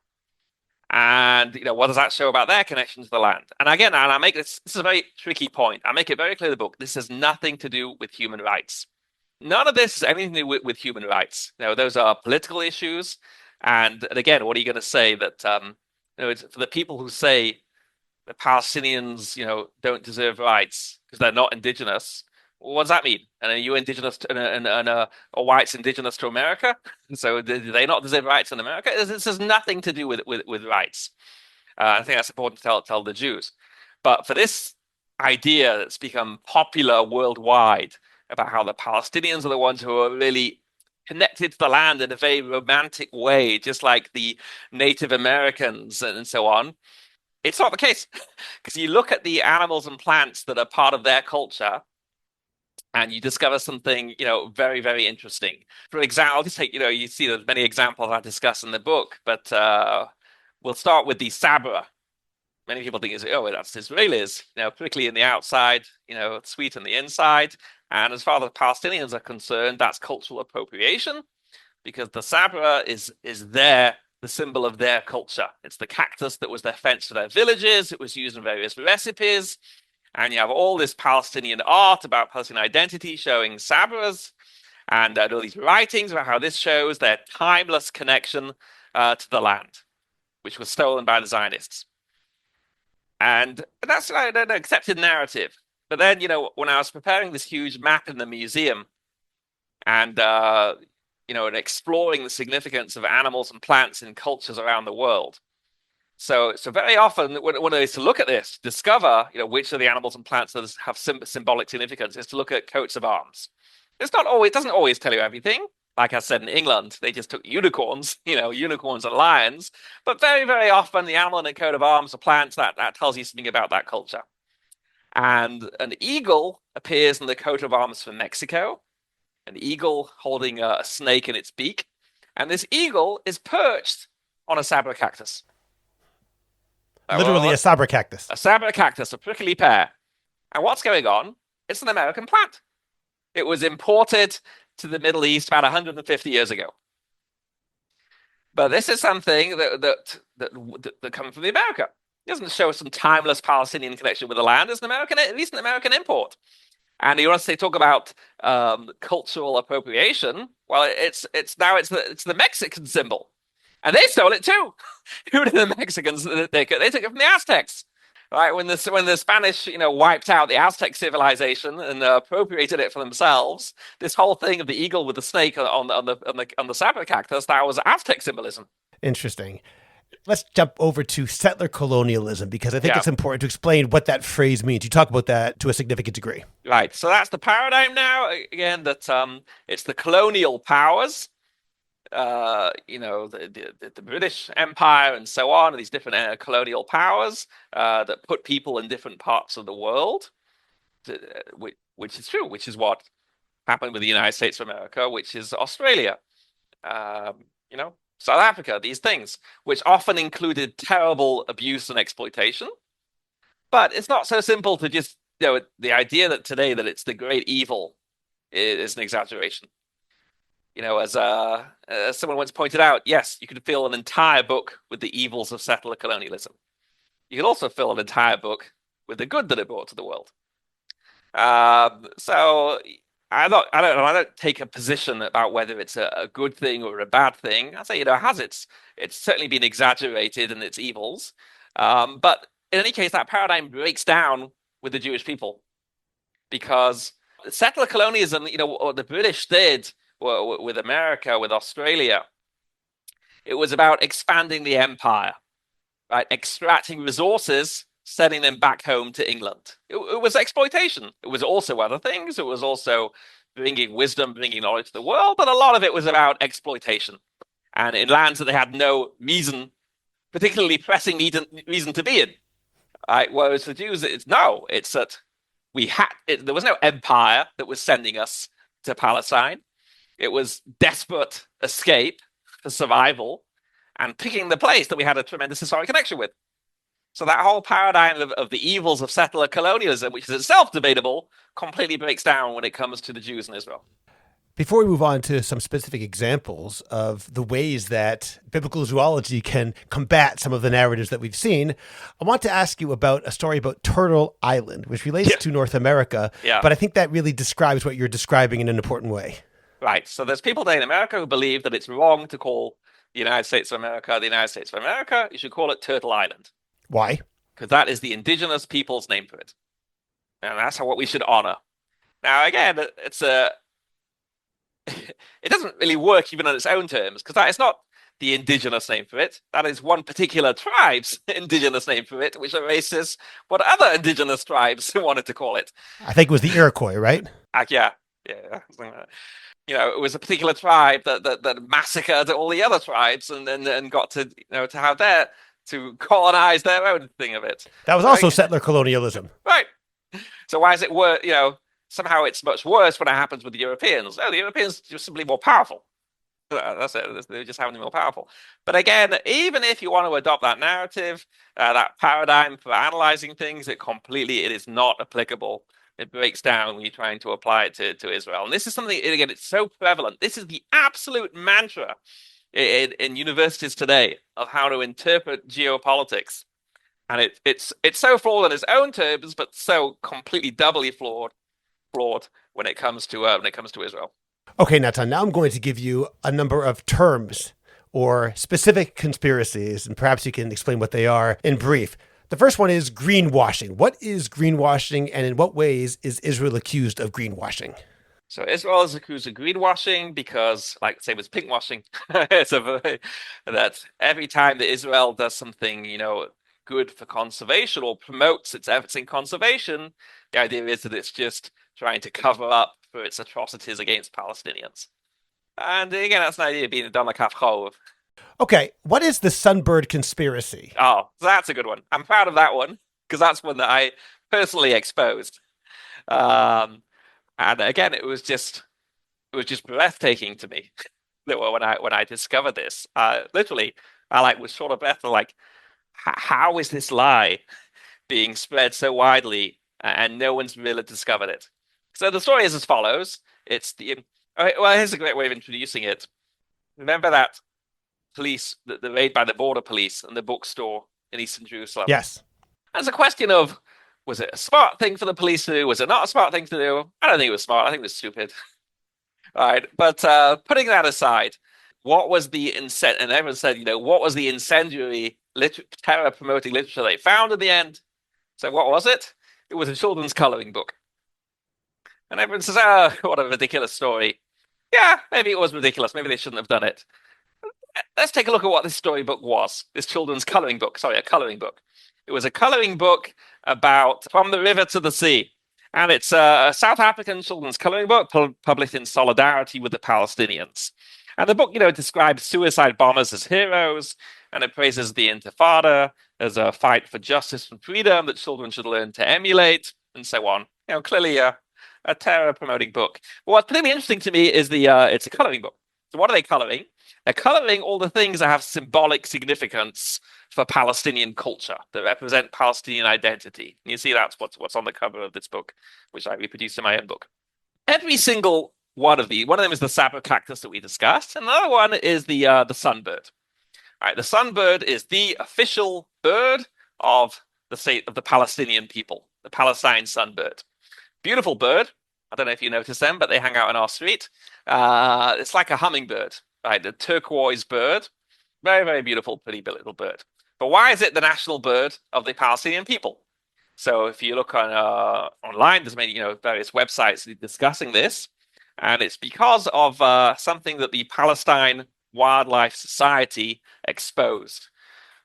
And, what does that show about their connection to the land? And again, and I make this is a very tricky point. I make it very clear in the book. This has nothing to do with human rights. None of this has anything to do with human rights. Those are political issues. And again, what are you going to say that, it's for the people who say the Palestinians, don't deserve rights because they're not indigenous. Well, what does that mean? And are you indigenous and a white's indigenous to America? So do they not deserve rights in America? This has nothing to do with rights. I think that's important to tell the Jews. But for this idea that's become popular worldwide about how the Palestinians are the ones who are really connected to the land in a very romantic way, just like the Native Americans and so on. It's not the case because you look at the animals and plants that are part of their culture and you discover something, very, very interesting. For example, I'll just take, you see there's many examples I discuss in the book, but we'll start with the sabra. Many people think, that's Israelis, prickly in the outside, sweet on the inside. And as far as the Palestinians are concerned, that's cultural appropriation because the sabra is the symbol of their culture. It's the cactus that was their fence for their villages. It was used in various recipes. And you have all this Palestinian art about Palestinian identity showing sabras and all these writings about how this shows their timeless connection to the land, which was stolen by the Zionists. And that's an accepted narrative. But then, when I was preparing this huge map in the museum and, and exploring the significance of animals and plants in cultures around the world. So very often when I used to look at this, discover, which of the animals and plants that have symbolic significance is to look at coats of arms. It doesn't always tell you everything. Like I said, in England, they just took unicorns, unicorns and lions. But very, very often the animal in a coat of arms or plants, that tells you something about that culture. And an eagle appears in the coat of arms for Mexico, an eagle holding a snake in its beak. And this eagle is perched on a sabra cactus. Literally a sabra cactus. A sabra cactus, a prickly pear. And what's going on? It's an American plant. It was imported to the Middle East about 150 years ago. But this is something that comes from America. It doesn't show some timeless Palestinian connection with the land. It's at least an American import. And you want to talk about cultural appropriation? Well, it's the Mexican symbol, and they stole it too. Who did the Mexicans? They took it from the Aztecs, right? When the Spanish wiped out the Aztec civilization and appropriated it for themselves, this whole thing of the eagle with the snake on the sabra cactus, that was Aztec symbolism. Interesting. Let's jump over to settler colonialism because I think it's important to explain what that phrase means. You talk about that to a significant degree. Right. So that's the paradigm now. Again, that it's the colonial powers, the British Empire and so on, these different colonial powers that put people in different parts of the world, which is true, which is what happened with the United States of America, which is Australia. South Africa, these things, which often included terrible abuse and exploitation. But it's not so simple to just, the idea that today that it's the great evil is an exaggeration. as someone once pointed out, yes, you could fill an entire book with the evils of settler colonialism. You could also fill an entire book with the good that it brought to the world. So I don't take a position about whether it's a good thing or a bad thing. I say, it's certainly been exaggerated in its evils. But in any case, that paradigm breaks down with the Jewish people because settler colonialism, what the British did with America, with Australia, it was about expanding the empire, right? Extracting resources, sending them back home to England. It was exploitation. It was also other things. It was also bringing wisdom, bringing knowledge to the world, but a lot of it was about exploitation. And in lands that they had no reason, particularly pressing reason to be in. Right? Whereas for Jews, it's that there was no empire that was sending us to Palestine. It was desperate escape for survival and picking the place that we had a tremendous historic connection with. So that whole paradigm of the evils of settler colonialism, which is itself debatable, completely breaks down when it comes to the Jews in Israel. Before we move on to some specific examples of the ways that biblical zoology can combat some of the narratives that we've seen, I want to ask you about a story about Turtle Island, which relates to North America. Yeah. But I think that really describes what you're describing in an important way. Right. So there's people today in America who believe that it's wrong to call the United States of America the United States of America. You should call it Turtle Island. Why? Because that is the indigenous people's name for it. And that's what we should honor. Now, again, it doesn't really work even on its own terms, because that is not the indigenous name for it. That is one particular tribe's indigenous name for it, which erases what other indigenous tribes wanted to call it. I think it was the Iroquois, right? Yeah. It was a particular tribe that massacred all the other tribes and got to to colonize their own thing of it. That was also settler colonialism. Right. So why is it worse? Somehow it's much worse when it happens with the Europeans. Oh, the Europeans are just simply more powerful. That's it. They just happen to be more powerful. But again, even if you want to adopt that narrative, that paradigm for analyzing things, it is not applicable. It breaks down when you're trying to apply it to Israel. And this is something, again, it's so prevalent. This is the absolute mantra in universities today of how to interpret geopolitics. And it's so flawed in its own terms, but so completely doubly flawed when it comes to Israel. Okay, Natan, now I'm going to give you a number of terms or specific conspiracies, and perhaps you can explain what they are in brief. The first one is greenwashing. What is greenwashing, and in what ways is Israel accused of greenwashing? So Israel is accused of greenwashing because, like, same as pinkwashing, that every time that Israel does something, good for conservation or promotes its efforts in conservation, the idea is that it's just trying to cover up for its atrocities against Palestinians. And again, that's an idea being done like half-chov. Okay, what is the sunbird conspiracy? Oh, that's a good one. I'm proud of that one because that's one that I personally exposed. And again, it was just breathtaking to me when I discovered this. Literally, I was short of breath. How is this lie being spread so widely and no one's really discovered it? So the story is as follows. Here's a great way of introducing it. Remember that the raid by the border police and the bookstore in Eastern Jerusalem? Yes. There's a question of, was it a smart thing for the police to do? Was it not a smart thing to do? I don't think it was smart. I think it was stupid. All right. But putting that aside, what was the and everyone said, what was the incendiary terror-promoting literature they found in the end? So what was it? It was a children's coloring book. And everyone says, oh, what a ridiculous story. Yeah, maybe it was ridiculous. Maybe they shouldn't have done it. Let's take a look at what this storybook was. This children's coloring book. Sorry, a coloring book. It was a coloring book about From the River to the Sea. And it's a South African children's coloring book published in solidarity with the Palestinians. And the book, describes suicide bombers as heroes, and it praises the Intifada as a fight for justice and freedom that children should learn to emulate, and so on. Clearly a terror-promoting book. But what's particularly interesting to me is it's a coloring book. So what are they coloring? They're coloring all the things that have symbolic significance for Palestinian culture, that represent Palestinian identity. And you see that's what's on the cover of this book, which I reproduced in my own book. Every single one of them is the sabre cactus that we discussed, and another one is the sunbird. All right, the sunbird is the official bird of the state of the Palestinian people, the Palestine sunbird. Beautiful bird. I don't know if you notice them, but they hang out in our street. It's like a hummingbird, right? The turquoise bird. Very, very beautiful, pretty little bird. But why is it the national bird of the Palestinian people? So if you look on online, there's many, various websites discussing this, and it's because of something that the Palestine Wildlife Society exposed,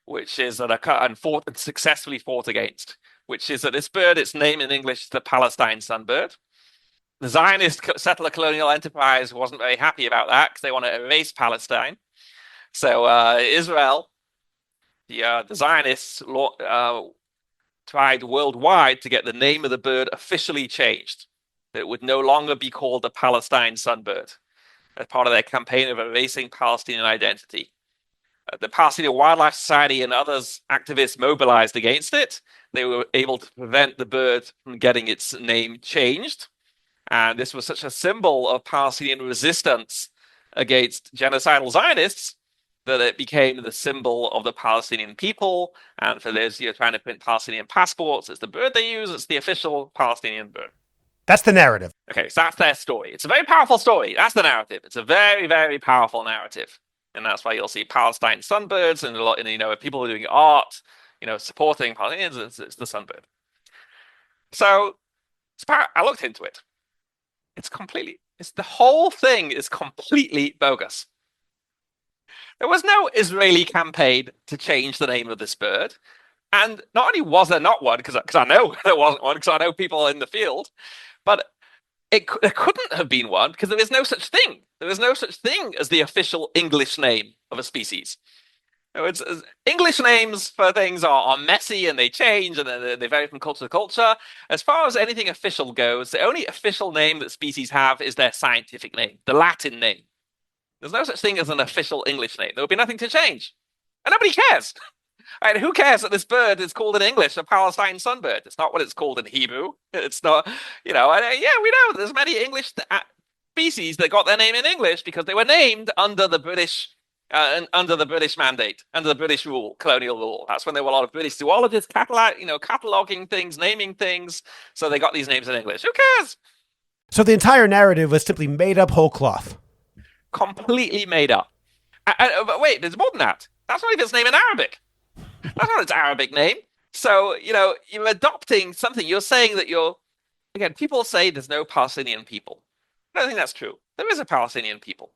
which is that and successfully fought against, which is that this bird, its name in English is the Palestine sunbird. The Zionist settler colonial enterprise wasn't very happy about that because they want to erase Palestine. So Israel, the Zionists tried worldwide to get the name of the bird officially changed. That it would no longer be called the Palestine sunbird as part of their campaign of erasing Palestinian identity. The Palestinian Wildlife Society and others activists mobilized against it. They were able to prevent the bird from getting its name changed. And this was such a symbol of Palestinian resistance against genocidal Zionists that it became the symbol of the Palestinian people. And for those trying to print Palestinian passports, it's the bird they use. It's the official Palestinian bird. That's the narrative. Okay, so that's their story. It's a very powerful story. That's the narrative. It's a very, very powerful narrative. And that's why you'll see Palestine sunbirds and a lot, people are doing art, supporting Palestinians. It's the sunbird. So I looked into it. The whole thing is completely bogus. There was no Israeli campaign to change the name of this bird. And not only was there not one, because I know there wasn't one, because I know people in the field, but there couldn't have been one because there is no such thing. There is no such thing as the official English name of a species. English names for things are messy and they change and they vary from culture to culture. As far as anything official goes, the only official name that species have is their scientific name, the Latin name. There's no such thing as an official English name. There would be nothing to change. And nobody cares. Right, who cares that this bird is called in English a Palestine sunbird? It's not what it's called in Hebrew. It's not, we know there's many English species that got their name in English because they were named under the British mandate, under the British rule, colonial rule. That's when there were a lot of British zoologists cataloging things, naming things. So they got these names in English. Who cares? So the entire narrative was simply made up whole cloth. Completely made up. But wait, there's more than that. That's not even its name in Arabic. That's not its Arabic name. So, you're adopting something. You're saying that again, people say there's no Palestinian people. I don't think that's true. There is a Palestinian people.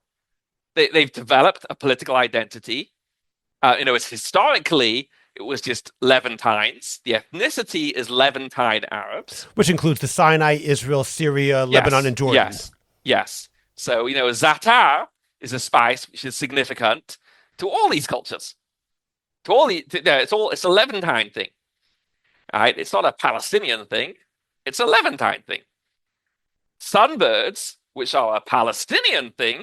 They've developed a political identity. It's historically, it was just Levantines. The ethnicity is Levantine Arabs. Which includes the Sinai, Israel, Syria, Lebanon, and Jordan. Yes. So, za'atar is a spice which is significant to all these cultures. It's a Levantine thing. All right, it's not a Palestinian thing. It's a Levantine thing. Sunbirds, which are a Palestinian thing,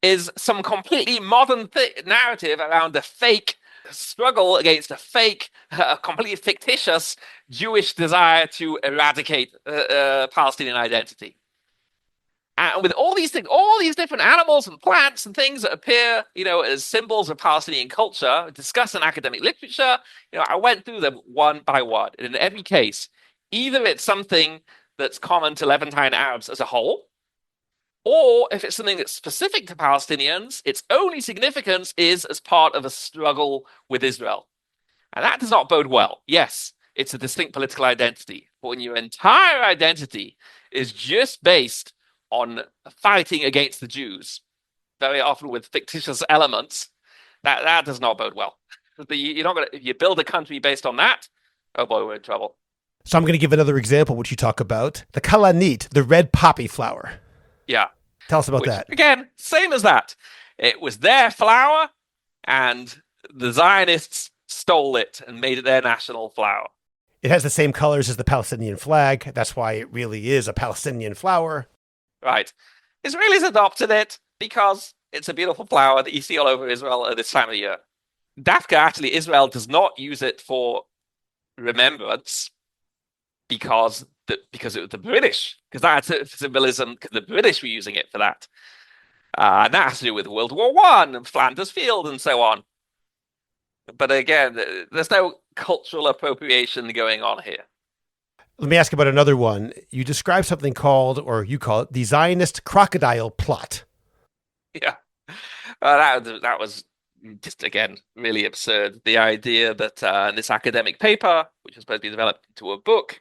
is some completely modern narrative around a fake struggle against a completely fictitious Jewish desire to eradicate Palestinian identity. And with all these things, all these different animals and plants and things that appear, as symbols of Palestinian culture, discussed in academic literature, I went through them one by one. And in every case, either it's something that's common to Levantine Arabs as a whole, or if it's something that's specific to Palestinians, its only significance is as part of a struggle with Israel. And that does not bode well. Yes, it's a distinct political identity. But when your entire identity is just based on fighting against the Jews, very often with fictitious elements, that does not bode well. You're not gonna, if you build a country based on that, oh boy, we're in trouble. So I'm going to give another example, which you talk about. The challange, the red poppy flower. Yeah. Tell us about that. Again, same as that. It was their flower, and the Zionists stole it and made it their national flower. It has the same colors as the Palestinian flag. That's why it really is a Palestinian flower. Right. Israelis adopted it because it's a beautiful flower that you see all over Israel at this time of year. Dafka, actually, Israel does not use it for remembrance. because it was the British, because that's symbolism, because the British were using it for that. And that has to do with World War One and Flanders Field and so on. But again, there's no cultural appropriation going on here. Let me ask about another one. You describe something called, or you call it, the Zionist crocodile plot. Yeah, that was just again really absurd. The idea that in this academic paper, which was supposed to be developed into a book,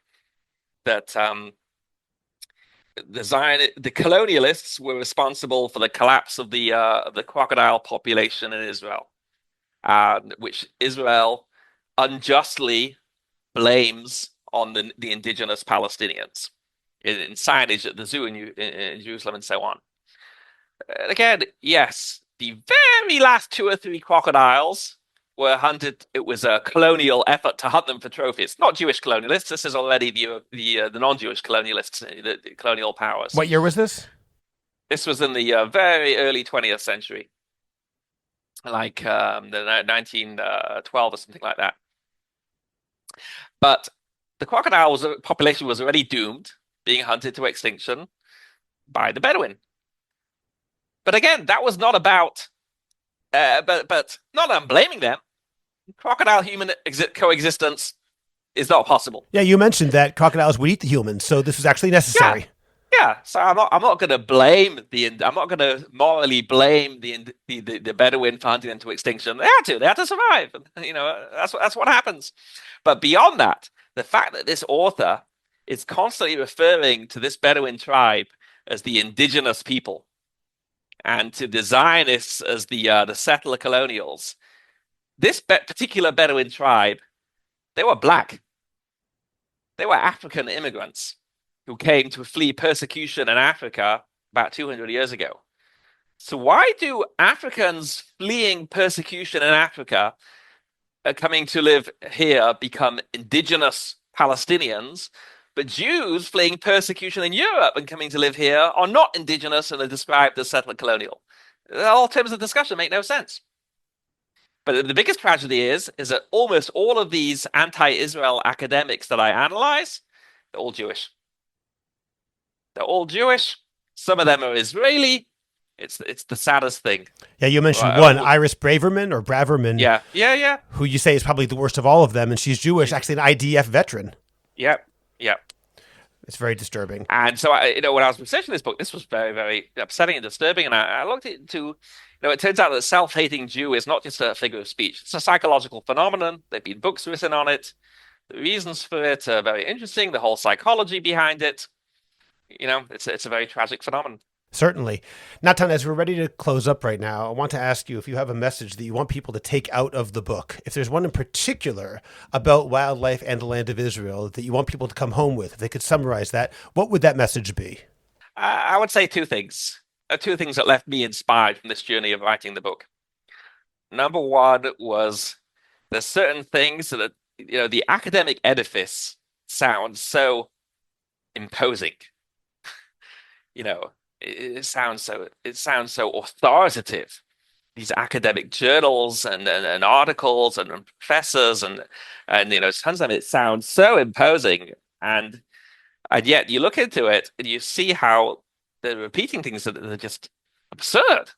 that the colonialists were responsible for the collapse of the crocodile population in Israel, which Israel unjustly blames on the indigenous Palestinians in signage at the zoo in Jerusalem and so on. And again, yes, the very last two or three crocodiles were hunted. It was a colonial effort to hunt them for trophies. Not Jewish colonialists. This is already the non-Jewish colonialists, the colonial powers. What year was this? This was in the very early 20th century, like the 1912 or something like that. But the crocodile population was already doomed, being hunted to extinction by the Bedouin. But again, that was not about. But not that I'm blaming them. Crocodile-human coexistence is not possible. Yeah, you mentioned that crocodiles would eat the humans, so this was actually necessary. Yeah. So I'm not going to blame I'm not going to morally blame the Bedouin for hunting them to extinction. They had to survive. You know, that's what happens. But beyond that, the fact that this author is constantly referring to this Bedouin tribe as the indigenous people, and to the Zionists as the settler colonials. This particular Bedouin tribe, they were black. They were African immigrants who came to flee persecution in Africa about 200 years ago. So why do Africans fleeing persecution in Africa coming to live here become indigenous Palestinians, but Jews fleeing persecution in Europe and coming to live here are not indigenous and are described as settler colonial? All terms of discussion make no sense. But the biggest tragedy is that almost all of these anti-Israel academics that I analyze, they're all Jewish. They're all Jewish. Some of them are Israeli. It's the saddest thing. Yeah, you mentioned one, Iris Braverman or Braverman. Yeah. Who you say is probably the worst of all of them, and she's Jewish, actually an IDF veteran. Yep. It's very disturbing. And so, when I was researching this book, this was very, very upsetting and disturbing. And I looked into, it turns out that self-hating Jew is not just a figure of speech. It's a psychological phenomenon. There've been books written on it. The reasons for it are very interesting. The whole psychology behind it. It's a very tragic phenomenon. Certainly. Natan, as we're ready to close up right now, I want to ask you if you have a message that you want people to take out of the book. If there's one in particular about wildlife and the land of Israel that you want people to come home with, if they could summarize that, what would that message be? I would say two things. Two things that left me inspired from this journey of writing the book. Number one was there's certain things that, the academic edifice sounds so imposing. It sounds so authoritative. These academic journals and articles and professors and tons of it sounds so imposing, and yet you look into it and you see how they're repeating things that are just absurd.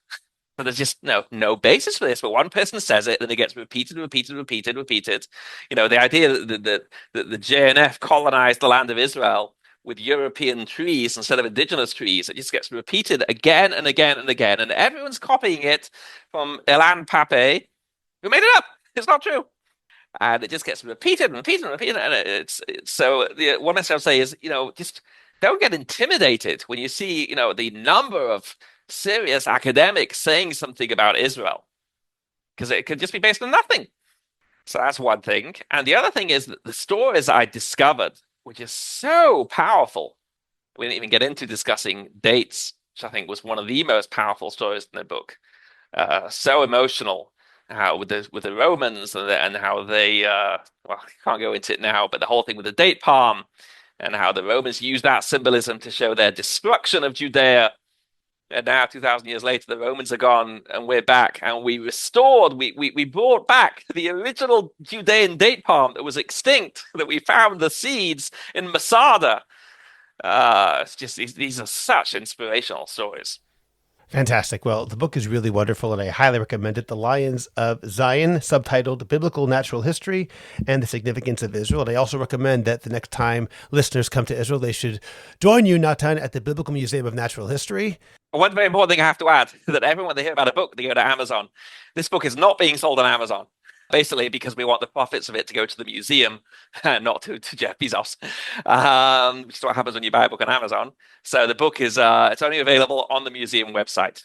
And there's just no basis for this. But one person says it, then it gets repeated. The idea that the JNF colonized the land of Israel with European trees instead of indigenous trees. It just gets repeated again and again and again. And everyone's copying it from Ilan Pape, who made it up. It's not true. And it just gets repeated. And it's so one message I would say is, just don't get intimidated when you see, the number of serious academics saying something about Israel, because it could just be based on nothing. So that's one thing. And the other thing is that the stories I discovered, which is so powerful. We didn't even get into discussing dates, which I think was one of the most powerful stories in the book. So emotional, how with the Romans and how they I can't go into it now, but the whole thing with the date palm and how the Romans used that symbolism to show their destruction of Judea. And now, 2,000 years later, the Romans are gone and we're back, and we restored, we brought back the original Judean date palm that was extinct, that we found the seeds in Masada. It's just these are such inspirational stories. Fantastic. Well, the book is really wonderful, and I highly recommend it. The Lions of Zion, subtitled Biblical Natural History and the Significance of Israel. And I also recommend that the next time listeners come to Israel, they should join you, Natan, at the Biblical Museum of Natural History. One very important thing I have to add, that everyone, when they hear about a book, they go to Amazon. This book is not being sold on Amazon, basically because we want the profits of it to go to the museum, not to Jeff Bezos, which is what happens when you buy a book on Amazon. So the book is it's only available on the museum website.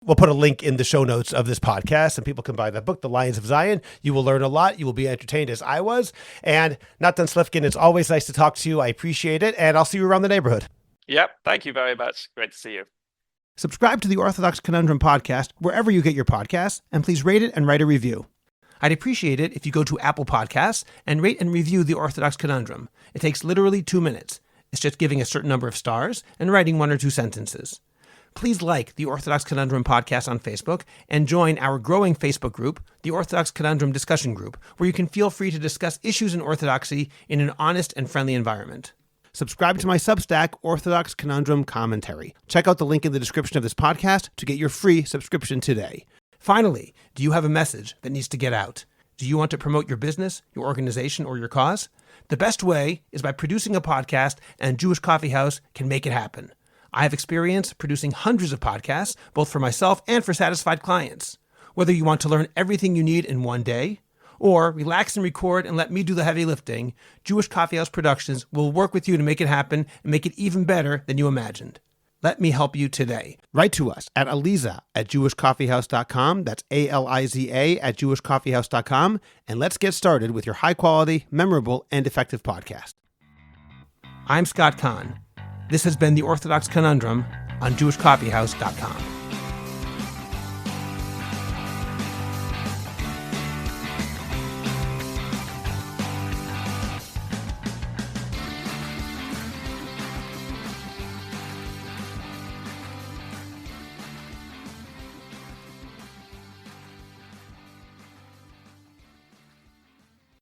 We'll put a link in the show notes of this podcast, and people can buy that book, The Lions of Zion. You will learn a lot. You will be entertained as I was. And Natan Slifkin, it's always nice to talk to you. I appreciate it, and I'll see you around the neighborhood. Yep. Thank you very much. Great to see you. Subscribe to the Orthodox Conundrum podcast wherever you get your podcasts, and please rate it and write a review. I'd appreciate it if you go to Apple Podcasts and rate and review the Orthodox Conundrum. It takes literally 2 minutes. It's just giving a certain number of stars and writing 1 or 2 sentences. Please like the Orthodox Conundrum podcast on Facebook and join our growing Facebook group, the Orthodox Conundrum Discussion Group, where you can feel free to discuss issues in Orthodoxy in an honest and friendly environment. Subscribe to my Substack, Orthodox Conundrum Commentary. Check out the link in the description of this podcast to get your free subscription today. Finally, do you have a message that needs to get out? Do you want to promote your business, your organization, or your cause? The best way is by producing a podcast, and Jewish Coffee House can make it happen. I have experience producing hundreds of podcasts, both for myself and for satisfied clients. Whether you want to learn everything you need in one day, or relax and record and let me do the heavy lifting, Jewish Coffee House Productions will work with you to make it happen and make it even better than you imagined. Let me help you today. Write to us at aliza@jewishcoffeehouse.com. That's ALIZA @jewishcoffeehouse.com. And let's get started with your high-quality, memorable, and effective podcast. I'm Scott Kahn. This has been the Orthodox Conundrum on jewishcoffeehouse.com.